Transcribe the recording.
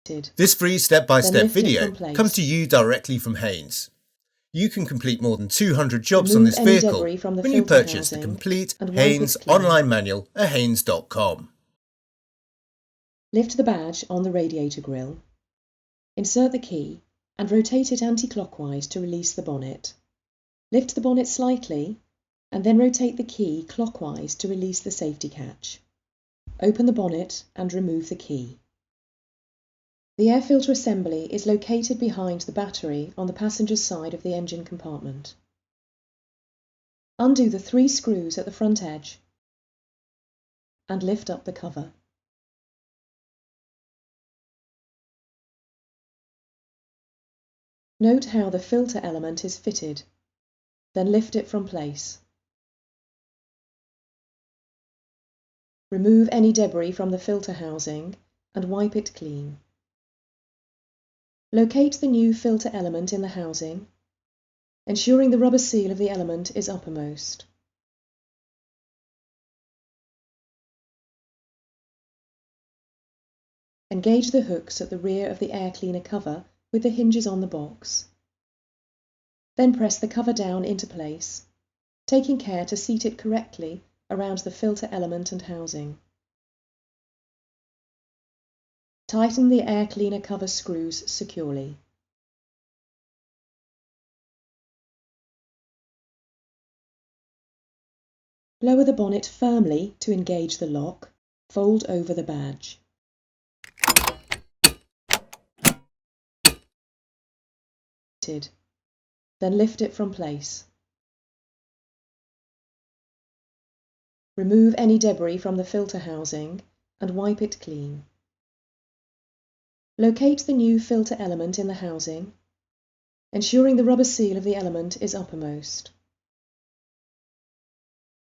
This free step-by-step lift it video from place. comes to you directly from Haynes. You can complete more than 200 jobs on Remove this any vehicle debris from the when you filter purchase the housing complete and wipe Haynes it clean. online manual at haynes.com. Lift the badge on the radiator grille. Insert the key and rotate it anti-clockwise to release the bonnet. Lift the bonnet slightly and then rotate the key clockwise to release the safety catch. Open the bonnet and remove the key. The air filter assembly is located behind the battery on the passenger's side of the engine compartment. Undo the 3 screws at the front edge and lift up the cover. Note how the filter element is fitted, then lift it from place. Remove any debris from the filter housing and wipe it clean. Locate the new filter element in the housing, ensuring the rubber seal of the element is uppermost. Engage the hooks at the rear of the air cleaner cover with the hinges on the box. Then press the cover down into place, taking care to seat it correctly around the filter element and housing. Tighten the air cleaner cover screws securely. Lower the bonnet firmly to engage the lock. Fold over the badge. Then lift it from place. Remove any debris from the filter housing and wipe it clean. Locate the new filter element in the housing, ensuring the rubber seal of the element is uppermost.